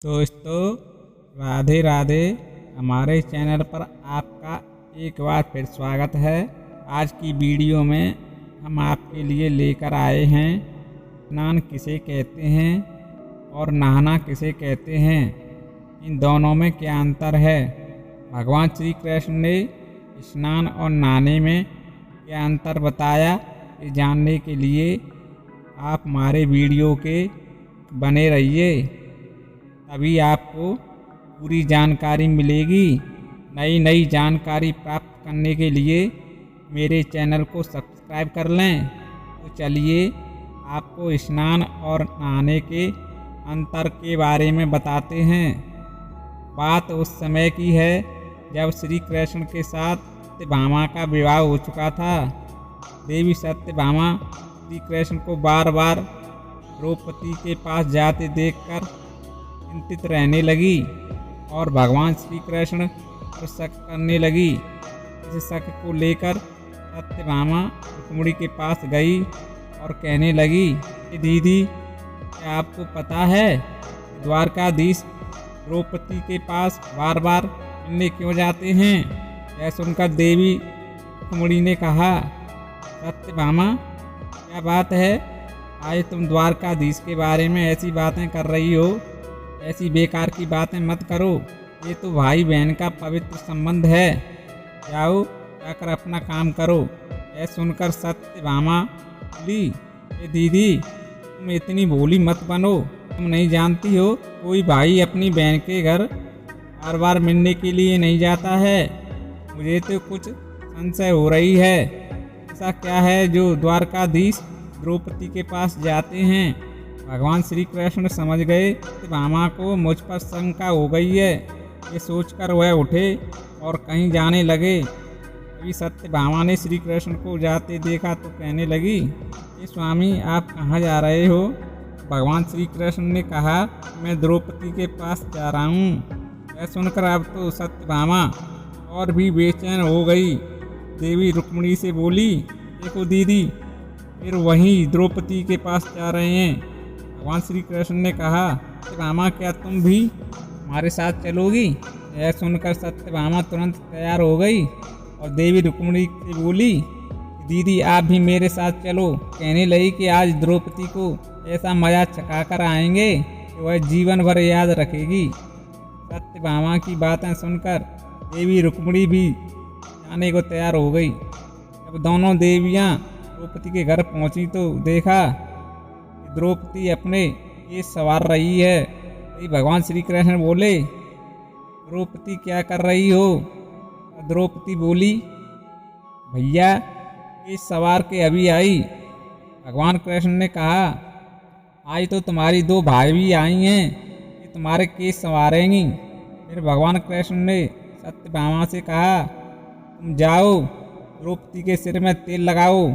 दोस्तों, राधे राधे। हमारे चैनल पर आपका एक बार फिर स्वागत है। आज की वीडियो में हम आपके लिए लेकर आए हैं स्नान किसे कहते हैं और नहाना किसे कहते हैं, इन दोनों में क्या अंतर है। भगवान श्री कृष्ण ने स्नान और नहाने में क्या अंतर बताया, ये जानने के लिए आप हमारे वीडियो के बने रहिए, तभी आपको पूरी जानकारी मिलेगी। नई जानकारी प्राप्त करने के लिए मेरे चैनल को सब्सक्राइब कर लें। तो चलिए आपको स्नान और नहाने के अंतर के बारे में बताते हैं। बात उस समय की है जब श्री कृष्ण के साथ सत्यभामा का विवाह हो चुका था। देवी सत्यभामा श्री कृष्ण को बार बार द्रौपदी के पास जाते देखकर चिंतित रहने लगी और भगवान श्री कृष्ण पर शक करने लगी। इस शक को लेकर सत्यभामा रुक्मिणी के पास गई और कहने लगी कि दीदी, क्या आपको पता है द्वारकाधीश द्रौपदी के पास बार बार मिलने क्यों जाते हैं। यह सुनकर देवी रुक्मिणी ने कहा, सत्यभामा क्या बात है, आज तुम द्वारकाधीश के बारे में ऐसी बातें कर रही हो। ऐसी बेकार की बातें मत करो, ये तो भाई बहन का पवित्र संबंध है। जाओ जाकर अपना काम करो। यह सुनकर सत्यभामा बोली, दीदी तुम इतनी भोली मत बनो। तुम नहीं जानती हो कोई भाई अपनी बहन के घर बार बार मिलने के लिए नहीं जाता है। मुझे तो कुछ संशय हो रही है। ऐसा क्या है जो द्वारकाधीश द्रौपदी के पास जाते हैं। भगवान श्री कृष्ण समझ गए सत्यभामा को मुझ पर शंका हो गई है। ये सोचकर वह उठे और कहीं जाने लगे। अभी सत्यभामा ने श्री कृष्ण को जाते देखा तो कहने लगी, स्वामी आप कहाँ जा रहे हो। भगवान श्री कृष्ण ने कहा, मैं द्रौपदी के पास जा रहा हूँ। यह सुनकर अब तो सत्यभामा और भी बेचैन हो गई। देवी रुक्मिणी से बोली, देखो दीदी, फिर वहीं द्रौपदी के पास जा रहे हैं। भगवान श्री कृष्ण ने कहा, सत्यभामा क्या तुम भी हमारे साथ चलोगी। यह सुनकर सत्यभामा तुरंत तैयार हो गई और देवी रुक्मिणी से बोली, दीदी आप भी मेरे साथ चलो। कहने लगी कि आज द्रौपदी को ऐसा मजा चखा कर आएंगे कि वह जीवन भर याद रखेगी। सत्यभामा की बातें सुनकर देवी रुक्मिणी भी जाने को तैयार हो गई। जब दोनों देवियां द्रौपदी के घर पहुंची तो देखा द्रौपदी अपने ये सवार रही है। भगवान श्री कृष्ण बोले, द्रौपदी क्या कर रही हो। द्रौपदी बोली, भैया ये सवार के अभी आई। भगवान कृष्ण ने कहा, आज तो तुम्हारी दो भाई भी आई हैं, ये तुम्हारे केस संवारेंगी। फिर भगवान कृष्ण ने सत्यभामा से कहा, तुम जाओ द्रौपदी के सिर में तेल लगाओ।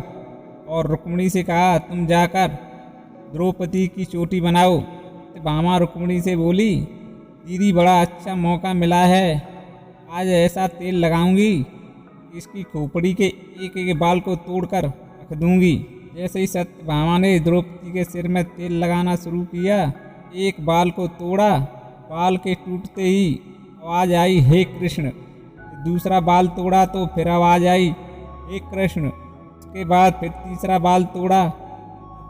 और रुक्मिणी से कहा, तुम जाकर द्रौपदी की चोटी बनाओ। सत्यभामा रुक्मिणी से बोली, दीदी बड़ा अच्छा मौका मिला है, आज ऐसा तेल लगाऊंगी इसकी खोपड़ी के एक एक बाल को तोड़कर रख दूंगी। जैसे ही सत्यभामा ने द्रौपदी के सिर में तेल लगाना शुरू किया, एक बाल को तोड़ा, बाल के टूटते ही आवाज आई, हे कृष्ण। दूसरा बाल तोड़ा तो फिर आवाज आई, हे कृष्ण। उसके बाद फिर तीसरा बाल तोड़ा,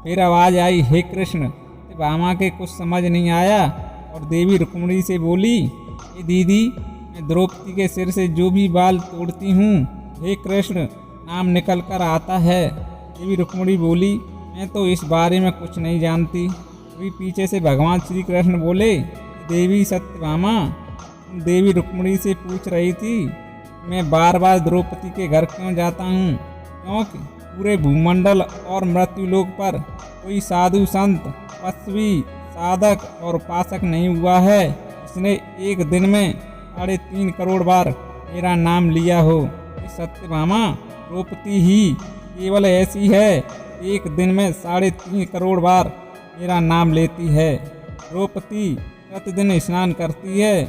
फिर आवाज आई, हे कृष्ण। सत्यभामा के कुछ समझ नहीं आया और देवी रुक्मिणी से बोली, ये दीदी मैं द्रौपदी के सिर से जो भी बाल तोड़ती हूँ, हे कृष्ण नाम निकल कर आता है। देवी रुक्मिणी बोली, मैं तो इस बारे में कुछ नहीं जानती। अभी पीछे से भगवान श्री कृष्ण बोले, देवी सत्यभामा तुम देवी रुक्मिणी से पूछ रही थी मैं बार बार द्रौपदी के घर क्यों जाता हूँ। क्योंकि पूरे भूमंडल और मृत्युलोक पर कोई साधु संत तपस्वी साधक और उपासक नहीं हुआ है इसने एक दिन में 3.5 करोड़ बार मेरा नाम लिया हो। सत्यभामा द्रौपदी ही केवल ऐसी है, एक दिन में 3.5 करोड़ बार मेरा नाम लेती है। द्रौपदी प्रतिदिन स्नान करती है,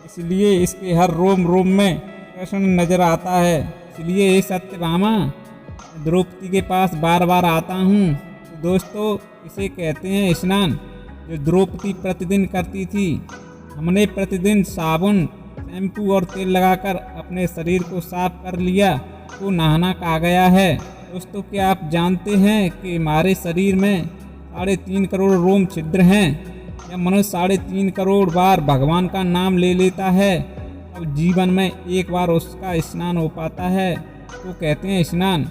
इसलिए इसके हर रोम रोम में कृष्ण नजर आता है। इसलिए सत्यभामा द्रौपदी के पास बार बार आता हूँ। तो दोस्तों, इसे कहते हैं स्नान, जो द्रौपदी प्रतिदिन करती थी। हमने प्रतिदिन साबुन, शैम्पू और तेल लगाकर अपने शरीर को साफ कर लिया तो नहाना कहा गया है। दोस्तों, क्या आप जानते हैं कि हमारे शरीर में 3.5 करोड़ रोम छिद्र हैं? जब मनुष्य 3.5 करोड़ बार भगवान का नाम ले लेता है तब जीवन में एक बार उसका स्नान हो पाता है, तो कहते हैं स्नान।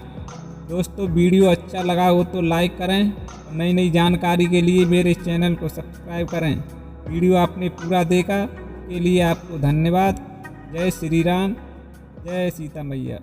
दोस्तों, वीडियो अच्छा लगा हो तो लाइक करें और नई नई जानकारी के लिए मेरे चैनल को सब्सक्राइब करें। वीडियो आपने पूरा देखा के लिए आपको धन्यवाद। जय श्री राम, जय सीता मैया।